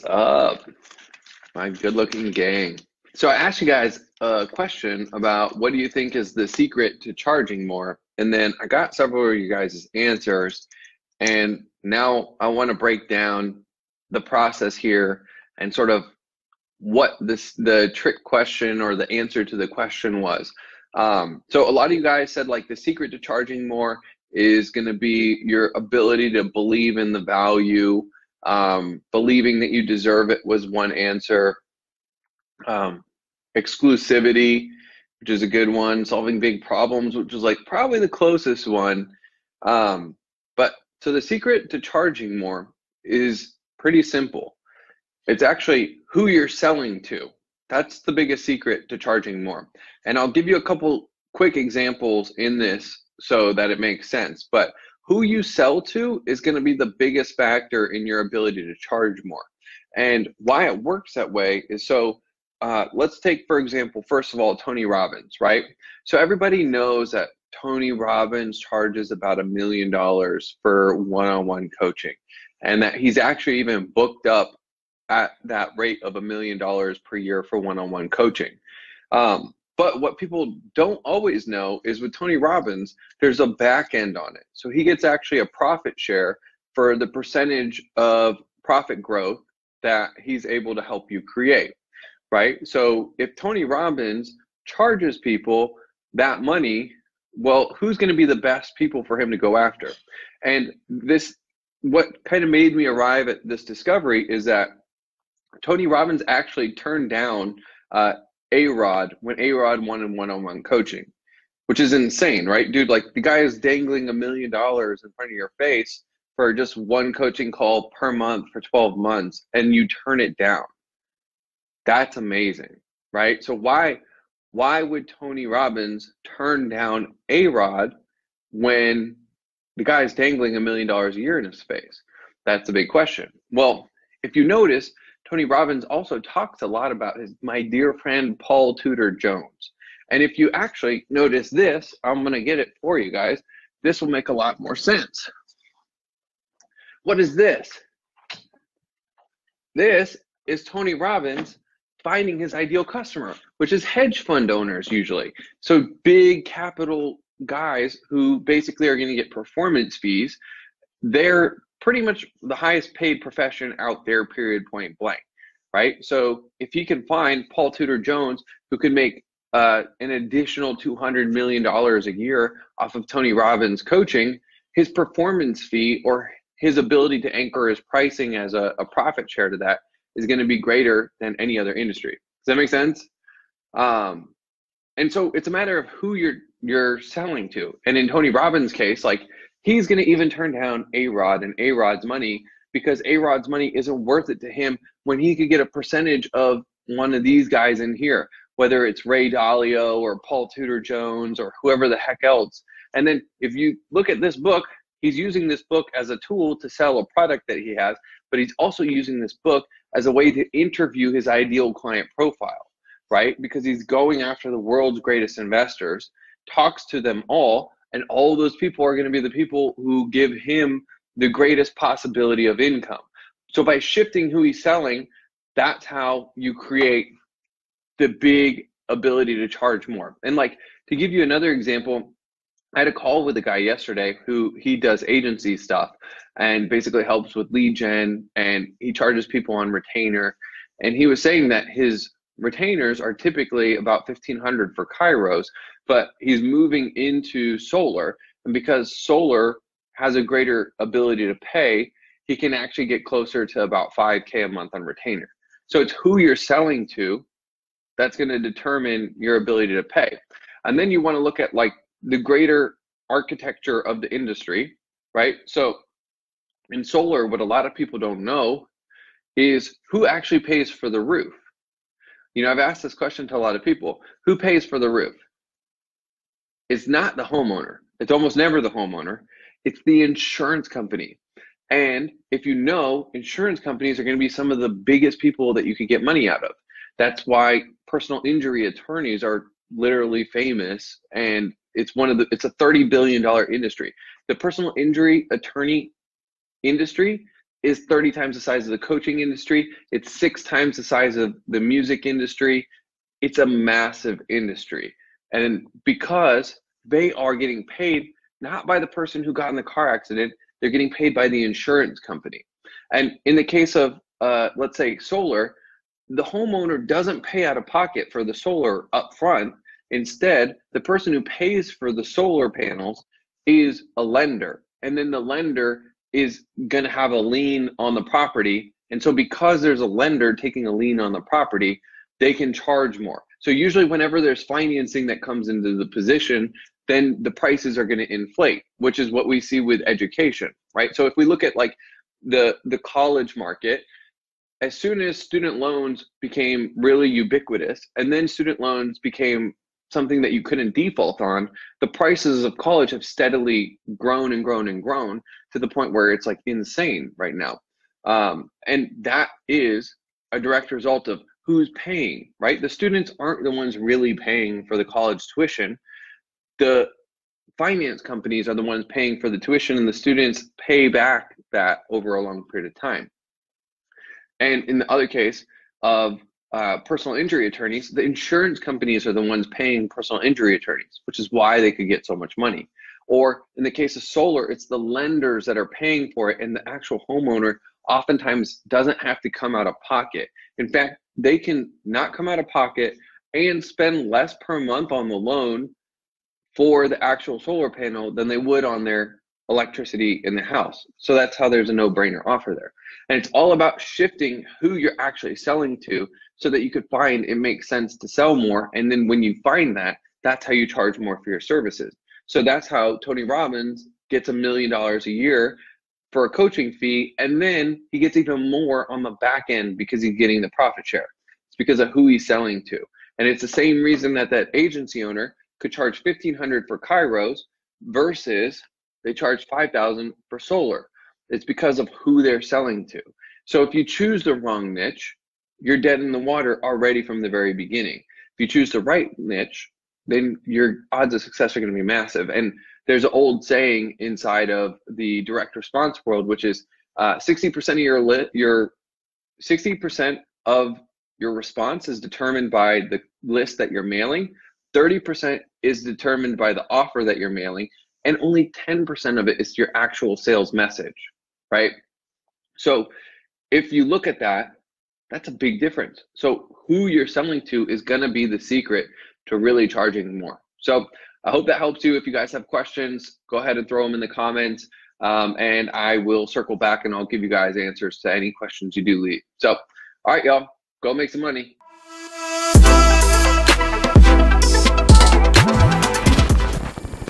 What's up, my good-looking gang? So I asked you guys a question about what do you think is the secret to charging more? And then I got several of you guys' answers, and now I want to break down the process here and sort of what the trick question or the answer to the question was. So a lot of you guys said like the secret to charging more is going to be your ability to believe in the value. Believing that you deserve it was one answer. Exclusivity, which is a good one. Solving big problems, which was like probably the closest one. But so the secret to charging more is pretty simple. It's actually who you're selling to. That's the biggest secret to charging more. And I'll give you a couple quick examples in this so that it makes sense. But who you sell to is going to be the biggest factor in your ability to charge more. And why it works that way is so let's take, for example, first of all, Tony Robbins, right? So everybody knows that Tony Robbins charges about $1 million for one-on-one coaching, and that he's actually even booked up at that rate of $1 million per year for one-on-one coaching. But what people don't always know is with Tony Robbins, there's a back end on it. So he gets actually a profit share for the percentage of profit growth that he's able to help you create, right? So if Tony Robbins charges people that money, well, who's going to be the best people for him to go after? And this, what kind of made me arrive at this discovery is that Tony Robbins actually turned down A-Rod when A-Rod wanted one-on-one coaching, which is insane, right? Dude, like the guy is dangling $1 million in front of your face for just one coaching call per month for 12 months, and you turn it down. That's amazing, right? So why would Tony Robbins turn down A-Rod when the guy is dangling $1 million a year in his face? That's a big question. Well, if you notice, Tony Robbins also talks a lot about my dear friend, Paul Tudor Jones. And if you actually notice this, I'm going to get it for you guys. This will make a lot more sense. What is this? This is Tony Robbins finding his ideal customer, which is hedge fund owners usually. So big capital guys who basically are going to get performance fees. They're pretty much the highest paid profession out there, period, point blank, right? So if he can find Paul Tudor Jones, who could make an additional $200 million a year off of Tony Robbins coaching, his performance fee or his ability to anchor his pricing as a profit share to that is going to be greater than any other industry. Does that make sense? And so it's a matter of who you're selling to. And in Tony Robbins' case, like, he's going to even turn down A-Rod and A-Rod's money because A-Rod's money isn't worth it to him when he could get a percentage of one of these guys in here, whether it's Ray Dalio or Paul Tudor Jones or whoever the heck else. And then if you look at this book, he's using this book as a tool to sell a product that he has, but he's also using this book as a way to interview his ideal client profile, right? Because he's going after the world's greatest investors, talks to them all, and all those people are going to be the people who give him the greatest possibility of income. So by shifting who he's selling, that's how you create the big ability to charge more. And like, to give you another example, I had a call with a guy yesterday who he does agency stuff and basically helps with lead gen, and he charges people on retainer. And he was saying that his retainers are typically about $1,500 for Kairos, but he's moving into solar, and because solar has a greater ability to pay, he can actually get closer to about $5K a month on retainer. So it's who you're selling to that's going to determine your ability to pay. And then you want to look at like the greater architecture of the industry, right? So in solar, what a lot of people don't know is who actually pays for the roof. You know, I've asked this question to a lot of people. Who pays for the roof? It's not the homeowner. It's almost never the homeowner. It's the insurance company. And if you know, insurance companies are going to be some of the biggest people that you could get money out of. That's why personal injury attorneys are literally famous, and it's a $30 billion industry. The personal injury attorney industry is 30 times the size of the coaching industry. It's 6 times the size of the music industry. It's a massive industry. And because they are getting paid not by the person who got in the car accident, they're getting paid by the insurance company. And in the case of, let's say, solar, the homeowner doesn't pay out of pocket for the solar up front. Instead, the person who pays for the solar panels is a lender. And then the lender is going to have a lien on the property. And so because there's a lender taking a lien on the property, they can charge more. So usually whenever there's financing that comes into the position, then the prices are going to inflate, which is what we see with education, right? So if we look at like the college market, as soon as student loans became really ubiquitous, and then student loans became something that you couldn't default on, the prices of college have steadily grown and grown and grown to the point where it's like insane right now. And that is a direct result of who's paying, right? The students aren't the ones really paying for the college tuition. The finance companies are the ones paying for the tuition, and the students pay back that over a long period of time. And in the other case of personal injury attorneys, the insurance companies are the ones paying personal injury attorneys, which is why they could get so much money. Or in the case of solar, it's the lenders that are paying for it, and the actual homeowner oftentimes doesn't have to come out of pocket. In fact, they can not come out of pocket and spend less per month on the loan for the actual solar panel than they would on their electricity in the house. So that's how there's a no-brainer offer there. And it's all about shifting who you're actually selling to so that you could find it makes sense to sell more. And then when you find that, that's how you charge more for your services. So that's how Tony Robbins gets $1 million a year for a coaching fee, and then he gets even more on the back end because he's getting the profit share. It's because of who he's selling to. And it's the same reason that that agency owner could charge $1,500 for Kairos versus they charge $5,000 for solar. It's because of who they're selling to. So if you choose the wrong niche, you're dead in the water already from the very beginning. If you choose the right niche, then your odds of success are going to be massive. And there's an old saying inside of the direct response world, which is 60% of your response is determined by the list that you're mailing, 30% is determined by the offer that you're mailing, and only 10% of it is your actual sales message, right? So if you look at that, that's a big difference. So who you're selling to is going to be the secret to really charging more. So I hope that helps you. If you guys have questions, go ahead and throw them in the comments, and I will circle back and I'll give you guys answers to any questions you do leave. So, all right, y'all, go make some money.